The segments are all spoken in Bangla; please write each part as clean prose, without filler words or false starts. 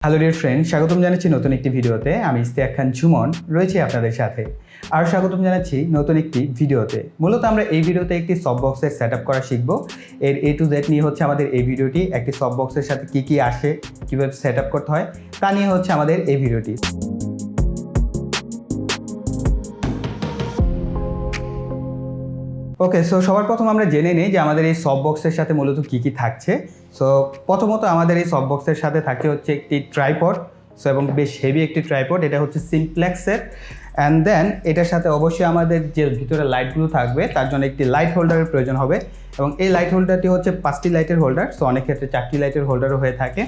হ্যালো ডিয়ার ফ্রেন্ড, স্বাগতম জানাচ্ছি নতুন একটি ভিডিওতে। আমি ইশতিয়াক খান সুমন রয়েছি আপনাদের সাথে। আর স্বাগতম জানাচ্ছি নতুন একটি ভিডিওতে। মূলত আমরা এই ভিডিওতে একটি সফট বক্সের সেট আপ করা শিখব। এর A to Z নিয়ে হচ্ছে আমাদের এই ভিডিওটি। একটি সফট বক্সের সাথে কী আসে, কীভাবে সেট আপ করতে হয় তা নিয়ে হচ্ছে আমাদের এই ভিডিওটি। ওকে, সো সবার প্রথম আমরা জেনে নিই যে আমাদের এই সফট বক্সের সাথে মূলত কী থাকছে। সো প্রথমত আমাদের এই সফট বক্সের সাথে থাকছে হচ্ছে একটি ট্রাইপড, সো এবং বেশ হেভি একটি ট্রাইপড। এটা হচ্ছে সিমপ্লেক্সের। অ্যান্ড দেন এটার সাথে অবশ্যই আমাদের যে ভিতরে লাইটগুলো থাকবে তার জন্য একটি লাইট হোল্ডারের প্রয়োজন হবে, এবং এই লাইট হোল্ডারটি হচ্ছে 5টি লাইটের হোল্ডার। সো অনেক ক্ষেত্রে 4টি লাইটের হোল্ডারও হয়ে থাকে।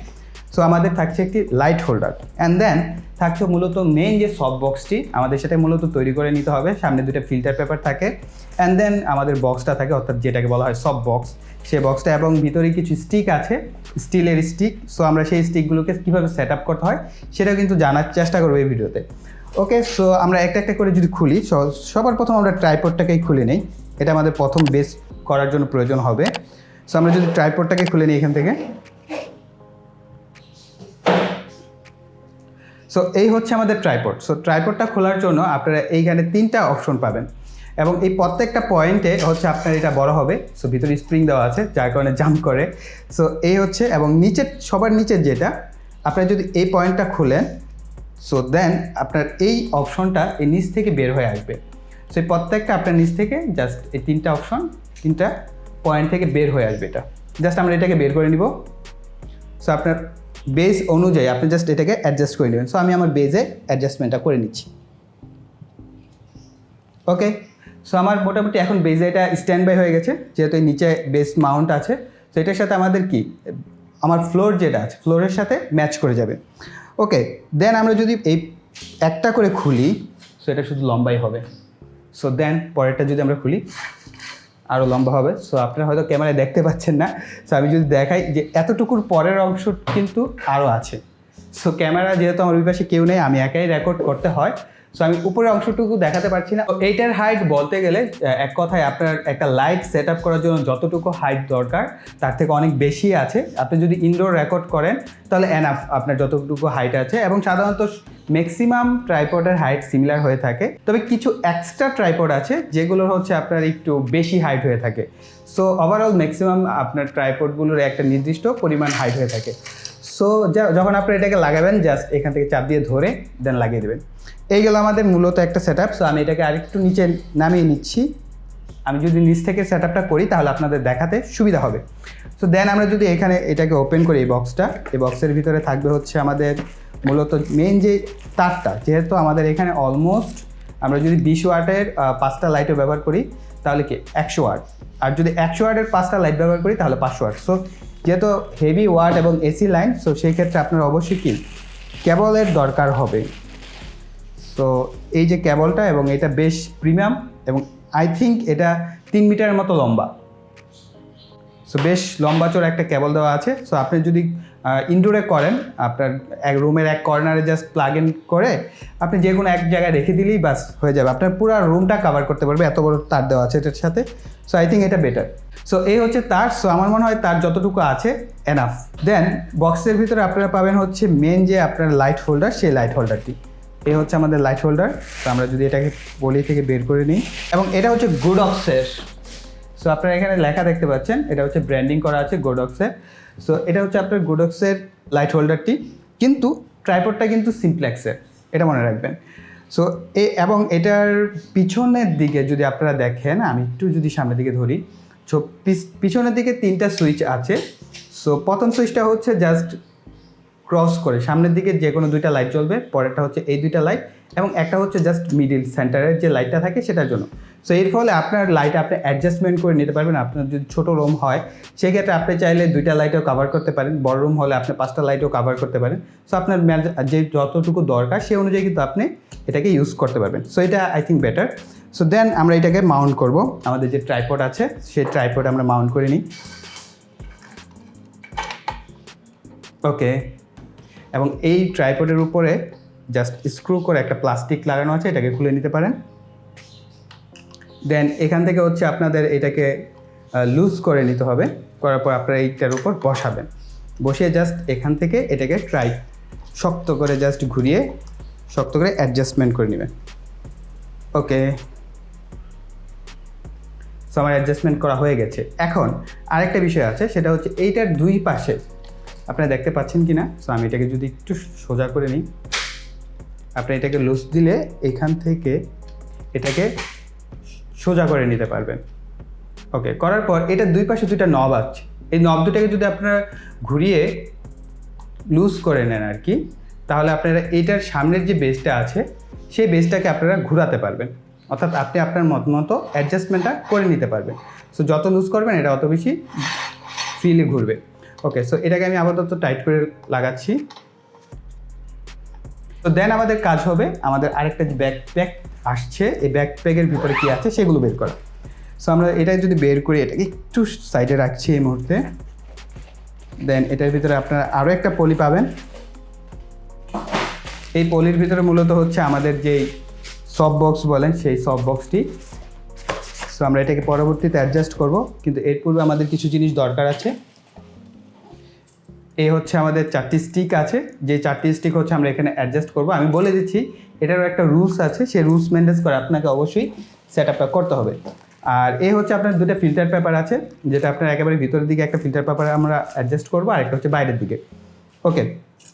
সো আমাদের থাকছে একটি লাইট হোল্ডার। অ্যান্ড দেন থাকছে মূলত মেইন যে সফট বক্সটি, আমাদের সেটা মূলত তৈরি করে নিতে হবে। সামনে দুটো ফিল্টার পেপার থাকে। অ্যান্ড দেন আমাদের বক্সটা থাকে, অর্থাৎ যেটাকে বলা হয় সফট বক্স, সেই বক্সটা, এবং ভিতরে কিছু স্টিক আছে, স্টিলের স্টিক। সো আমরা সেই স্টিকগুলোকে কীভাবে সেট আপ করতে হয় সেটাও কিন্তু জানার চেষ্টা করবো এই ভিডিওতে। ওকে, সো আমরা একটা একটা করে যদি খুলি, সবার প্রথম আমরা ট্রাইপডটাকেই খুলে নিই। এটা আমাদের প্রথম বেস করার জন্য প্রয়োজন হবে। সো আমরা যদি ট্রাইপডটাকে খুলে নিই এখান থেকে। সো এই হচ্ছে আমাদের ট্রাইপড। সো ট্রাইপডটা খোলার জন্য আপনারা এইখানে 3টা অপশন পাবেন, এবং এই প্রত্যেকটা পয়েন্টে হচ্ছে আপনার এটা বড় হবে। সো ভিতরে স্প্রিং দেওয়া আছে যার কারণে জাম্প করে। সো এই হচ্ছে, এবং নিচের সবার নিচের যেটা, আপনারা যদি এই পয়েন্টটা খুলেন, সো দেন আপনার এই অপশনটা এই নিচ থেকে বের হয়ে আসবে। সো এই প্রত্যেকটা আপনার নিচ থেকে জাস্ট এই 3টা অপশন, 3টা পয়েন্ট থেকে বের হয়ে আসবে। এটা জাস্ট আমরা এটাকে বের করে নিব। সো আপনার বেস অনুযায়ী আপনি জাস্ট এটাকে অ্যাডজাস্ট করে নেবেন। সো আমি আমার বেজে অ্যাডজাস্টমেন্টটা করে নিচ্ছি। ওকে, সো আমার মোটামুটি এখন বেজে এটা স্ট্যান্ড বাই হয়ে গেছে, যেহেতু এই নিচে বেস মাউন্ট আছে। সো এটার সাথে আমাদের কি, আমার ফ্লোর যেটা আছে ফ্লোরের সাথে ম্যাচ করে যাবে। ওকে, দেন আমরা যদি এই একটা করে খুলি, সো এটা শুধু লম্বাই হবে। সো দেন পরেরটা যদি আমরা খুলি, আরও লম্বা হবে। সো আপনারা হয়তো ক্যামেরায় দেখতে পাচ্ছেন না। সো আমি যদি দেখাই যে এতটুকুর পরের অংশ কিন্তু আরও আছে। সো ক্যামেরা যেহেতু আমার ওই পাশে কেউ নেই, আমি একাই রেকর্ড করতে হয়। সো আমি উপরের অংশটুকু দেখাতে পারছি না। এইটার হাইট বলতে গেলে এক কথায় আপনার একটা লাইট সেট আপ করার জন্য যতটুকু হাইট দরকার তার থেকে অনেক বেশি আছে। আপনি যদি ইনডোর রেকর্ড করেন তাহলে এনাফ আপনার যতটুকু হাইট আছে, এবং সাধারণত ম্যাক্সিমাম ট্রাইপডের হাইট সিমিলার হয়ে থাকে। তবে কিছু এক্সট্রা ট্রাইপড আছে যেগুলোর হচ্ছে আপনার একটু বেশি হাইট হয়ে থাকে। সো ওভারঅল ম্যাক্সিমাম আপনার ট্রাইপডগুলোর একটা নির্দিষ্ট পরিমাণ হাইট হয়ে থাকে। সো যখন আপনি এটাকে লাগাবেন, জাস্ট এখান থেকে চাপ দিয়ে ধরে দেন লাগিয়ে দেবেন। এই গেল আমাদের মূলত একটা সেট আপ। সো আমি এটাকে আরেকটু নিচে নামিয়ে নিচ্ছি। আমি যদি নিচ থেকে সেট আপটা করি তাহলে আপনাদের দেখাতে সুবিধা হবে। সো দেন আমরা যদি এখানে এটাকে ওপেন করি, এই বক্সটা, এই বক্সের ভিতরে থাকবে হচ্ছে আমাদের মূলত মেইন যে তারটা। যেহেতু আমাদের এখানে অলমোস্ট আমরা যদি 20 ওয়াটের 5টা লাইটও ব্যবহার করি তাহলে কি 100 ওয়াট, আর যদি 100 ওয়াটের 5টা লাইট ব্যবহার করি তাহলে 500 ওয়াট। সো যেহেতু হেভি ওয়াট এবং এসি লাইন, সো সেই ক্ষেত্রে আপনার অবশ্যই কি কেবলের দরকার হবে। সো এই যে কেবলটা, এবং এটা বেশ প্রিমিয়াম, এবং আই থিঙ্ক এটা 3 মিটারের মতো লম্বা। সো বেশ লম্বা চোর একটা কেবল দেওয়া আছে। সো আপনি যদি ইনডোরে করেন, আপনার এক রুমের এক কর্নারে জাস্ট প্লাগ ইন করে আপনি যে কোনো এক জায়গায় রেখে দিলেই বাস হয়ে যাবে। আপনার পুরো রুমটা কভার করতে পারবে, এত বড় তার দেওয়া আছে এটার সাথে। সো আই থিঙ্ক এটা বেটার। সো এই হচ্ছে তার। সো আমার মনে হয় তার যতটুকু আছে এনাফ। দেন বক্সের ভিতরে আপনারা পাবেন হচ্ছে মেন যে আপনার লাইট হোল্ডার, সেই লাইট হোল্ডারটি। এই হচ্ছে আমাদের লাইট হোল্ডার। তো আমরা যদি এটাকে পলি থেকে বের করে নিই, এবং এটা হচ্ছে গোডক্সের। সো আপনারা এখানে লেখা দেখতে পাচ্ছেন, এটা হচ্ছে ব্র্যান্ডিং করা আছে গোডক্সের। সো এটা হচ্ছে আপনার গোডক্সের লাইট হোল্ডারটি, কিন্তু ট্রাইপডটা কিন্তু সিমপ্লেক্সের, এটা মনে রাখবেন। সো এবং এটার পিছনের দিকে যদি আপনারা দেখেন, আমি একটু যদি সামনের দিকে ধরি, সো পিছনের দিকে 3টা সুইচ আছে। সো প্রথম সুইচটা হচ্ছে জাস্ট ক্রস করে সামনের দিকে যে কোনো 2টা লাইট জ্বলবে, পরেরটা হচ্ছে এই 2টা লাইট, এবং একটা হচ্ছে জাস্ট মিডিল সেন্টারের যে লাইটটা থাকে সেটার জন্য। সো এর ফলে আপনার লাইট আপনি অ্যাডজাস্টমেন্ট করে নিতে পারবেন। আপনার যদি ছোটো রুম হয় সেক্ষেত্রে আপনি চাইলে 2টা লাইটও কভার করতে পারেন, বড় রুম হলে আপনি 5টা লাইটও কভার করতে পারেন। সো আপনার যে যতটুকু দরকার সেই অনুযায়ী কিন্তু আপনি এটাকে ইউজ করতে পারবেন। সো এটা I think better. So then আমরা এটাকে মাউন্ট করব। আমাদের যে ট্রাইপড আছে সেই ট্রাইপড আমরা মাউন্ট করে নিই। ওকে, এবং এই ট্রাইপডের উপরে জাস্ট স্ক্রু করে একটা প্লাস্টিক লাগানো আছে, এটাকে খুলে নিতে পারেন। দেন এখান থেকে হচ্ছে আপনাদের এটাকে লুজ করে নিতে হবে। করার পর আপনারা এইটার উপর বসাবেন, বসিয়ে জাস্ট এখান থেকে এটাকে শক্ত করে জাস্ট ঘুরিয়ে শক্ত করে অ্যাডজাস্টমেন্ট করে নেবেন। ওকে, সো আমার অ্যাডজাস্টমেন্ট করা হয়ে গেছে। এখন আরেকটা বিষয় আছে, সেটা হচ্ছে এইটার দুই পাশে আপনারা দেখতে পাচ্ছেন কি না। সো আমি এটাকে যদি একটু সোজা করে নিই, আপনি এটাকে লুজ দিলে এখান থেকে এটাকে সোজা করে নিতে পারবেন। ওকে, করার পর এটার দুই পাশে দুইটা নব আছে, এই নব দুটাকে যদি আপনারা ঘুরিয়ে লুজ করে নেন আর কি, তাহলে আপনারা এইটার সামনের যে বেসটা আছে সেই বেসটাকে আপনারা ঘোরাতে পারবেন, অর্থাৎ আপনি আপনার মতো অ্যাডজাস্টমেন্টটা করে নিতে পারবেন। সো যত লুজ করবেন এটা অত বেশি ফ্রিলি ঘুরবে। ওকে, সো এটাকে আমি আপাতত টাইট করে লাগাচ্ছি। তো দেন আমাদের কাজ হবে আমাদের আরেকটা যে ব্যাকপ্যাক আসছে, এই ব্যাকপ্যাকের ভিতরে কী আছে সেগুলো বের করা। সো আমরা এটা যদি বের করি, এটাকে একটু সাইডে রাখছি এই মুহূর্তে। দেন এটার ভিতরে আপনারা আরও একটা পলি পাবেন। এই পলির ভিতরে মূলত হচ্ছে আমাদের যেই সফট বক্স বলেন সেই সফট বক্সটি। সো আমরা এটাকে পরবর্তীতে অ্যাডজাস্ট করব, কিন্তু এর পূর্বে আমাদের কিছু জিনিস দরকার আছে। এই হচ্ছে আমাদের 4টি স্টিক আছে, যে 4টি স্টিক হচ্ছে আমরা এখানে অ্যাডজাস্ট করব। আমি বলে দিচ্ছি এটারও একটা রুলস আছে, সেই রুলস মেনটেন করে আপনাকে অবশ্যই সেট আপটা করতে হবে। আর এই হচ্ছে আপনার দুটো ফিল্টার পেপার আছে, যেটা আপনার একেবারে ভিতরের দিকে একটা ফিল্টার পেপার আমরা অ্যাডজাস্ট করবো, আর একটা হচ্ছে বাইরের দিকে। ওকে,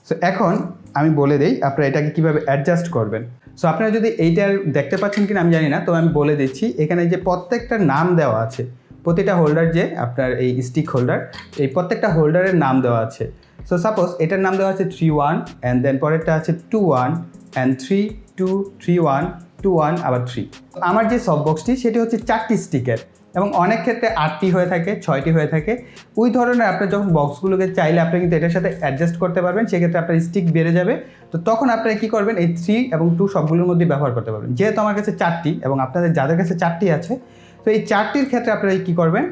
সো এখন আমি বলে দিই আপনারা এটাকে কীভাবে অ্যাডজাস্ট করবেন। সো আপনারা যদি এইটার দেখতে পাচ্ছেন কিনা আমি জানি না, তো আমি বলে দিচ্ছি এখানে যে প্রত্যেকটা নাম দেওয়া আছে, প্রতিটা হোল্ডার যে আপনার এই স্টিক হোল্ডার, এই প্রত্যেকটা হোল্ডারের নাম দেওয়া আছে। সো সাপোজ এটার নাম দেওয়া আছে 3-1, অ্যান্ড দেন পরেরটা আছে 2-1 অ্যান্ড 3-2, 3-1, 2-1 আবার 3। আমার যে সফট বক্সটি সেটি হচ্ছে 4টি স্টিকের, এবং অনেক ক্ষেত্রে 8টি হয়ে থাকে, 6টি হয়ে থাকে। ওই ধরনের আপনার যখন বক্সগুলোকে চাইলে আপনি কিন্তু এটার সাথে অ্যাডজাস্ট করতে পারবেন, সেক্ষেত্রে আপনার স্টিক বেড়ে যাবে। তো তখন আপনারা কী করবেন, এই 3 এবং 2 সবগুলোর মধ্যে ব্যবহার করতে পারবেন। যেহেতু আমার কাছে 4টি এবং আপনাদের যাদের কাছে 4টি আছে, তো এই 4টির ক্ষেত্রে আপনারা কী করবেন,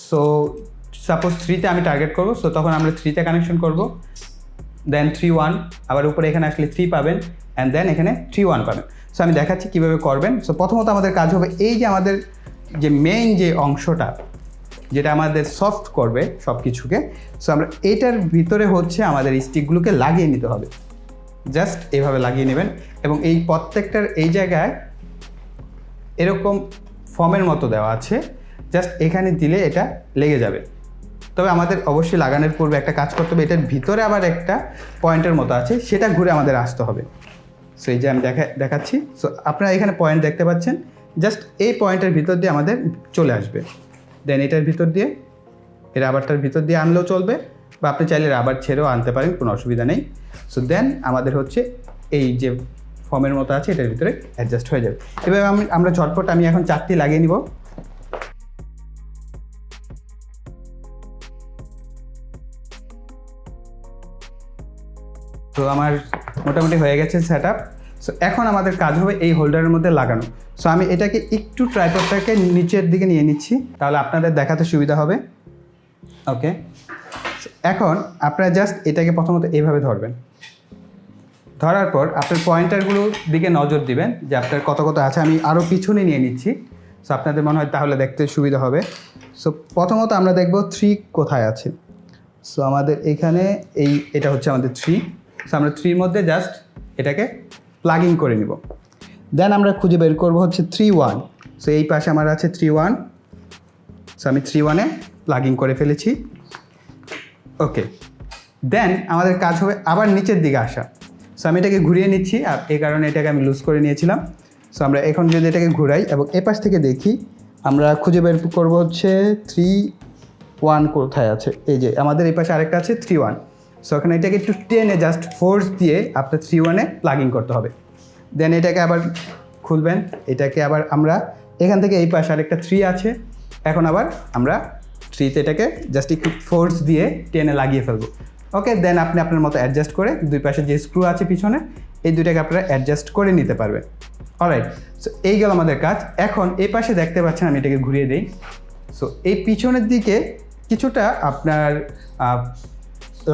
সো সাপোজ 3তে আমি টার্গেট করব, সো তখন আমরা 3তে কানেকশন করব। দেন 3-1, আবার উপরে এখানে আসলে 3 পাবেন, অ্যান্ড দেন এখানে 3-1 পাবেন। সো আমি দেখাচ্ছি কীভাবে করবেন। সো প্রথমত আমাদের কাজ হবে এই যে আমাদের যে মেইন যে অংশটা, যেটা আমাদের সফট করবে সব কিছুকে, সো আমরা এইটার ভিতরে হচ্ছে আমাদের স্টিকগুলোকে লাগিয়ে নিতে হবে। জাস্ট এইভাবে লাগিয়ে নেবেন, এবং এই প্রত্যেকটার এই জায়গায় এরকম ফর্মের মতো দেওয়া আছে, জাস্ট এখানে দিলে এটা লেগে যাবে। তবে আমাদের অবশ্যই লাগানোর পূর্বে একটা কাজ করতে হবে, এটার ভিতরে আবার একটা পয়েন্টের মতো আছে, সেটা ঘুরে আমাদের আসতে হবে। সো এই যে আমি দেখাচ্ছি। সো আপনারা এখানে পয়েন্ট দেখতে পাচ্ছেন, জাস্ট এই পয়েন্টের ভিতর দিয়ে আমাদের চলে আসবে। দেন এটার ভিতর দিয়ে, এর রাবারটার ভিতর দিয়ে আনলেও চলবে, বা আপনি চাইলে রাবার ছেড়েও আনতে পারেন, কোনো অসুবিধা নেই। সো দেন আমাদের হচ্ছে এই যে ফর্মের মতো আছে এটার ভিতরে অ্যাডজাস্ট হয়ে যাবে। এবার আমরা ঝটপট আমি এখন 4টি লাগিয়ে নিব। তো আমার মোটামুটি হয়ে গেছে সেট আপ। সো এখন আমাদের কাজ হবে এই হোল্ডারের মধ্যে লাগানো। সো আমি এটাকে একটু ট্রাইপডটাকে নিচের দিকে নিয়ে নিচ্ছি, তাহলে আপনাদের দেখাতে সুবিধা হবে। ওকে, এখন আপনারা জাস্ট এটাকে প্রথমত এইভাবে ধরবেন। ধরার পর আপনার পয়েন্টারগুলোর দিকে নজর দিবেন যে আপনার কত কত আছে। আমি আরও পিছনে নিয়ে নিচ্ছি, সো আপনাদের মনে হয় তাহলে দেখতে সুবিধা হবে। সো প্রথমত আমরা দেখব 3 কোথায় আছে। সো আমাদের এখানে এটা হচ্ছে আমাদের 3। সো আমরা 3-র মধ্যে জাস্ট এটাকে প্লাগিং করে নিব। দেন আমরা খুঁজে বের করব হচ্ছে 3-1। সো এই পাশে আমার আছে 3-1। সো আমি 3-1-এ প্লাগিং করে ফেলেছি। ওকে, দেন আমাদের কাজ হবে আবার নিচের দিকে আসা। সো আমি এটাকে ঘুরিয়ে নিচ্ছি, আর এই কারণে এটাকে আমি লুজ করে নিয়েছিলাম। সো আমরা এখন যদি এটাকে ঘুরাই এবং এ পাশ থেকে দেখি, আমরা খুঁজে বের করব হচ্ছে 3-1 কোথায় আছে। এই যে আমাদের এই পাশে আরেকটা আছে 3-1। সো এখানে এটাকে একটু টেনে জাস্ট ফোর্স দিয়ে আপনার 3-1-এ প্লাগিং করতে হবে। দেন এটাকে আবার খুলবেন, এটাকে আবার আমরা এখান থেকে এই পাশে আরেকটা 3 আছে, এখন আবার আমরা 3-তে এটাকে জাস্ট একটু ফোর্স দিয়ে টেনে লাগিয়ে ফেলবো। ওকে, দেন আপনি আপনার মতো অ্যাডজাস্ট করে দুই পাশে যে স্ক্রু আছে পিছনে, এই দুইটাকে আপনারা অ্যাডজাস্ট করে নিতে পারবেন। অলরাইট, সো এই গেল আমাদের কাজ। এখন এই পাশে দেখতে পাচ্ছেন আমি এটাকে ঘুরিয়ে দিই। সো এই পিছনের দিকে কিছুটা আপনার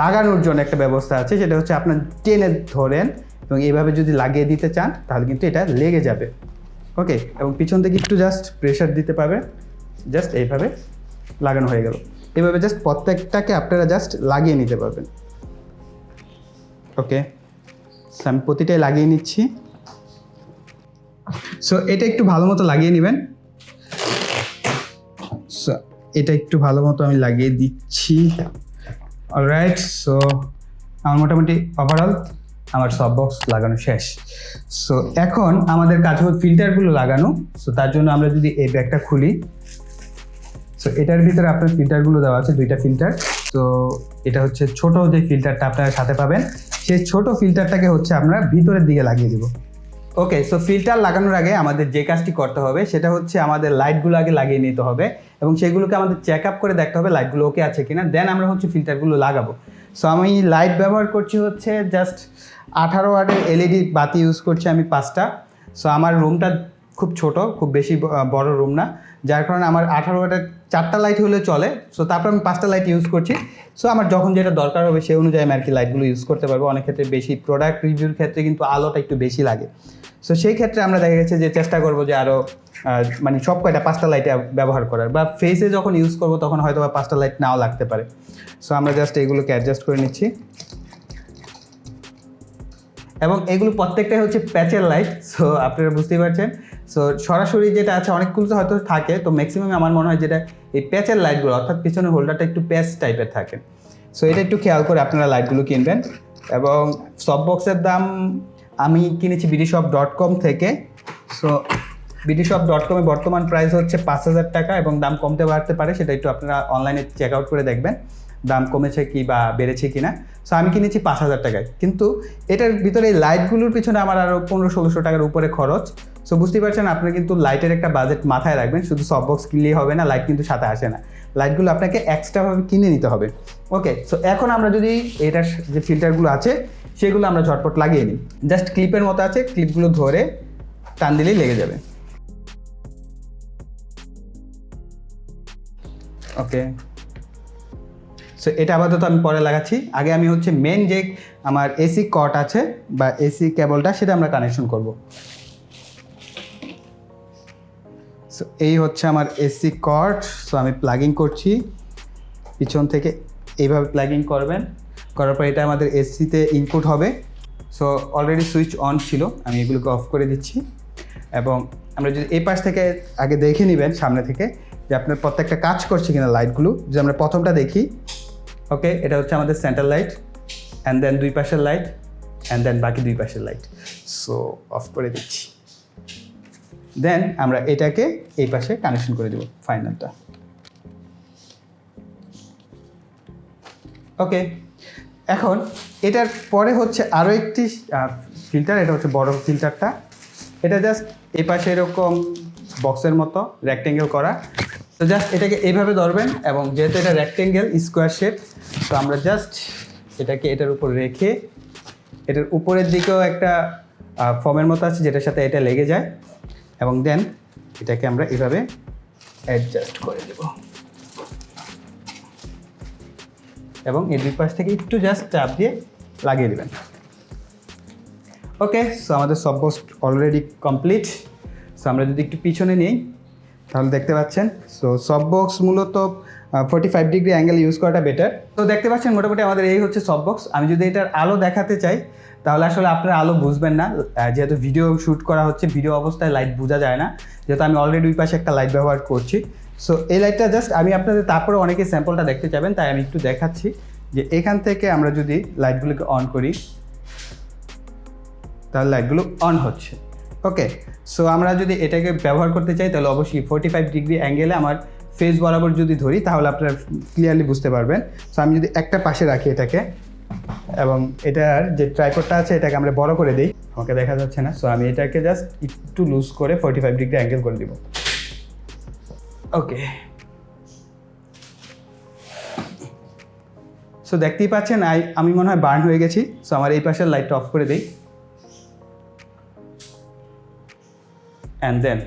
লাগানোর জন্য একটা ব্যবস্থা আছে, সেটা হচ্ছে আপনার টেনে ধরেন এবং এইভাবে যদি লাগিয়ে দিতে চান তাহলে কিন্তু এটা লেগে যাবে। ওকে, এবং পিছন থেকে একটু জাস্ট প্রেশার দিতে পারবেন, জাস্ট এইভাবে লাগানো হয়ে গেল। এইভাবে জাস্ট প্রত্যেকটাকে আপনারা জাস্ট লাগিয়ে নিতে পারবেন। ওকে, সো আমি প্রতিটাই লাগিয়ে নিচ্ছি। সো এটা একটু ভালো মতো লাগিয়ে নেবেন। সো এটা একটু ভালো মতো আমি লাগিয়ে দিচ্ছি। অলরাইট, সো আমার মোটামুটি ওভারঅল আমার সব বক্স লাগানো শেষ। সো এখন আমাদের কাজ হলো ফিল্টারগুলো লাগানো। সো তার জন্য আমরা যদি এই ব্যাগটা খুলি, সো এটার ভিতরে আপনার ফিল্টারগুলো দেওয়া আছে, 2টা ফিল্টার। তো এটা হচ্ছে ছোট যে ফিল্টারটা আপনারা সাথে পাবেন, সেই ছোট ফিল্টারটাকে হচ্ছে আমরা ভিতরের দিকে লাগিয়ে দেব। ওকে, সো ফিল্টার লাগানোর আগে আমাদের যে কাজটি করতে হবে সেটা হচ্ছে আমাদের লাইটগুলো আগে লাগিয়ে নিতে হবে এবং সেগুলোকে আমাদের চেক আপ করে দেখতে হবে লাইটগুলো ওকে আছে কিনা, দেন আমরা হচ্ছে ফিল্টারগুলো লাগাবো। সো আমি লাইট ব্যবহার করছি হচ্ছে জাস্ট 18 ওয়াটের এলইডি বাতি ইউজ করছি আমি 5টা। সো আমার রুমটা খুব ছোট, খুব বেশি বড় রুম না, যার কারণে আমার 18 ওয়াটের 4টা লাইট হলে চলে। সো তারপর আমি 5টা লাইট ইউজ করছি। সো আমার যখন যেটা দরকার হবে সেই অনুযায়ী আমি আর কি লাইটগুলো ইউজ করতে পারবো। অনেক ক্ষেত্রে বেশি প্রোডাক্ট রিভিউর ক্ষেত্রে কিন্তু আলোটা একটু বেশি লাগে। সো সেই ক্ষেত্রে আমরা দেখা গেছে যে চেষ্টা করবো যে আরও মানে সব কয়টা 5টা লাইটে ব্যবহার করার, বা ফেসে যখন ইউজ করবো তখন হয়তো বা 5টা লাইট নাও লাগতে পারে। সো আমরা জাস্ট এগুলোকে অ্যাডজাস্ট করে নিচ্ছি এবং এগুলো প্রত্যেকটাই হচ্ছে প্যাচের লাইট। সো আপনারা বুঝতেই পারছেন। সো সরাসরি যেটা আছে অনেকগুলোতে হয়তো থাকে, তো ম্যাক্সিমাম আমার মনে হয় যেটা এই প্যাচের লাইটগুলো, অর্থাৎ পিছনের হোল্ডারটা একটু প্যাচ টাইপের থাকে। সো এটা একটু খেয়াল করে আপনারা লাইটগুলো কিনবেন। এবং সব বক্সের দাম আমি কিনেছি bdshop.com থেকে। সো bdshop.com-এ বর্তমান প্রাইস হচ্ছে 5,000 টাকা এবং দাম কমতে বাড়তে পারে, সেটা একটু আপনারা অনলাইনে চেক আউট করে দেখবেন দাম কমেছে কি বা বেড়েছে কিনা। সো আমি কিনেছি 5,000 টাকায়, কিন্তু এটার ভিতরে এই লাইটগুলোর পিছনে আমার আরও 1500-1600 টাকার উপরে খরচ। সো বুঝতেই পারছেন, আপনি কিন্তু লাইটের একটা বাজেট মাথায় রাখবেন। শুধু সব বক্স কিনলেই হবে না, লাইট কিন্তু সাথে আসে না, লাইটগুলো আপনাকে এক্সট্রাভাবে কিনে নিতে হবে। ওকে, সো এখন আমরা যদি এটার যে ফিল্টারগুলো আছে সেগুলো আমরা ঝটপট লাগিয়ে নিই। জাস্ট ক্লিপের মতো আছে, ক্লিপগুলো ধরে টান দিলেই লেগে যাবে। ওকে, সো এটা আপাতত আমি পরে লাগাচ্ছি। আগে আমি হচ্ছে মেন যে আমার এসি কট আছে বা এসি কেবলটা, সেটা আমরা কানেকশন করব। সো এই হচ্ছে আমার এসি কট। সো আমি প্লাগিং করছি পিছন থেকে, এইভাবে প্লাগিং করবেন। করার পর এটা আমাদের এসিতে ইনপুট হবে। সো অলরেডি সুইচ অন ছিল, আমি এগুলোকে অফ করে দিচ্ছি। এবং আমরা যদি এই পাশ থেকে আগে দেখে নেবেন সামনে থেকে যে আপনার প্রত্যেকটা কাজ করছে কিনা লাইটগুলো। যদি আমরা প্রথমটা দেখি, ওকে, এটা হচ্ছে আমাদের সেন্টার লাইট, অ্যান্ড দেন 2 পাশের লাইট, অ্যান্ড দেন বাকি 2 পাশের লাইট। সো অফ করে দিচ্ছি, দেন আমরা এটাকে এই পাশে কানেকশন করে দেব ফাইনালটা। ওকে, এখন এটার পরে হচ্ছে আরও একটি ফিল্টার, এটা হচ্ছে বড় ফিল্টারটা। এটা জাস্ট এই পাশে এরকম বক্সের মতো রেক্টেঙ্গেল করা। তো জাস্ট এটাকে এইভাবে ধরবেন এবং যেহেতু এটা রেক্টেঙ্গেল স্কোয়ার শেপ, তো আমরা জাস্ট এটাকে এটার উপর রেখে, এটার উপরের দিকেও একটা ফর্মের মতো আছে যেটার সাথে এটা লেগে যায়, এবং দেন এটাকে আমরা এইভাবে অ্যাডজাস্ট করে দেব এবং এই 2 পাশ থেকে একটু জাস্ট চাপ দিয়ে লাগিয়ে দেবেন। ওকে, সো আমাদের সব বক্স অলরেডি কমপ্লিট। সো আমরা যদি একটু পিছনে নিই তাহলে দেখতে পাচ্ছেন, সো সব বক্স মূলত 45 ডিগ্রি অ্যাঙ্গেল ইউজ করাটা বেটার। তো দেখতে পাচ্ছেন মোটামুটি আমাদের এই হচ্ছে সব বক্স। আমি যদি এটার আলো দেখাতে চাই তাহলে আসলে আপনারা আলো বুঝবেন না, যেহেতু ভিডিও শ্যুট করা হচ্ছে, ভিডিও অবস্থায় লাইট বোঝা যায় না, যেহেতু আমি অলরেডি ওই পাশে একটা লাইট ব্যবহার করছি। সো এই লাইটটা জাস্ট আমি আপনাদের, তারপরে অনেকে স্যাম্পলটা দেখতে চাবেন তাই আমি একটু দেখাচ্ছি যে এখান থেকে আমরা যদি লাইটগুলোকে অন করি তাহলে লাইটগুলো অন হচ্ছে। ওকে, সো আমরা যদি এটাকে ব্যবহার করতে চাই তাহলে অবশ্যই 45 ডিগ্রি অ্যাঙ্গেলে আমার ফেস বরাবর যদি ধরি তাহলে আপনারা ক্লিয়ারলি বুঝতে পারবেন। সো আমি যদি একটা পাশে রাখি এটাকে এবং এটার যে ট্রাইপডটা আছে এটাকে আমরা বড় করে দিই, আমাকে দেখা যাচ্ছে না। সো আমি এটাকে জাস্ট একটু লুজ করে 45 ডিগ্রি অ্যাঙ্গেল করে দিব। ওকে, সো দেখতেই পাচ্ছেন আমি মনে হয় বার্ন হয়ে গেছি। সো আমার এই পাশের লাইটটা অফ করে দিই, অ্যান্ড দেন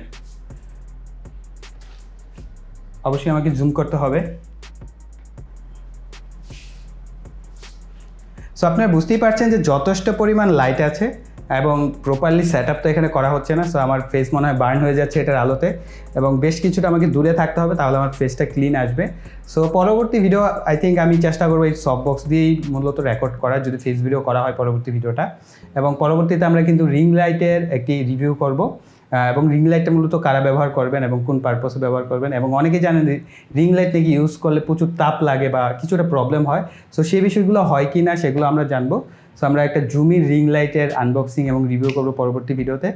অবশ্যই আমাকে জুম করতে হবে। সো আপনারা বুঝতেই পারছেন যে যথেষ্ট পরিমাণ লাইট আছে এবং প্রপারলি সেট আপ তো এখানে করা হচ্ছে না। সো আমার ফেস মনে হয় বার্ন হয়ে যাচ্ছে এটার আলোতে, এবং বেশ কিছুটা আমাকে দূরে থাকতে হবে, তাহলে আমার ফেসটা ক্লিন আসবে। সো পরবর্তী ভিডিও আই থিঙ্ক আমি চেষ্টা করবো এই সফট বক্স দিয়েই মূলত রেকর্ড করার, যদি ফেস ভিডিও করা হয় পরবর্তী ভিডিওটা। এবং পরবর্তীতে আমরা কিন্তু রিং লাইটের একটি রিভিউ করব, এবং রিং লাইটটা মূলত কারা ব্যবহার করবেন এবং কোন পারপসে ব্যবহার করবেন। এবং অনেকেই জানেন রিং লাইট নাকি ইউজ করলে প্রচুর তাপ লাগে বা কিছুটা প্রবলেম হয়। সো সেই বিষয়গুলো হয় কি না সেগুলো আমরা জানবো। সো আমরা একটা জুমি রিং লাইটের আনবক্সিং এবং রিভিউ করবো পরবর্তী ভিডিওতে।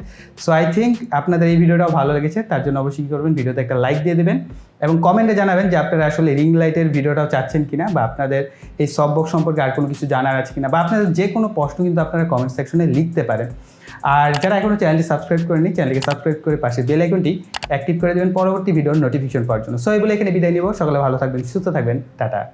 সো আই থিঙ্ক আপনাদের এই ভিডিওটাও ভালো লেগেছে, তার জন্য অবশ্যই কী করবেন, ভিডিওতে একটা লাইক দিয়ে দেবেন এবং কমেন্টে জানাবেন যে আপনারা আসলে রিং লাইটের ভিডিওটাও চাচ্ছেন কিনা, বা আপনাদের এই সফট বক্স সম্পর্কে আর কোনো কিছু জানার আছে কিনা, বা আপনাদের যে কোনো প্রশ্ন কিন্তু আপনারা কমেন্ট সেকশনে লিখতে পারেন। আর যারা এখনও চ্যানেলটি সাবস্ক্রাইব করেনি, চ্যানেলকে সাবস্ক্রাইব করে পাশে বেল আইকনটি অ্যাক্টিভ করে দেবেন পরবর্তী ভিডিওর নোটিফিকেশন পাওয়ার জন্য। সো এই বলে এখানে বিদায় নিব। সকলে ভালো থাকবেন, সুস্থ থাকবেন, টাটা।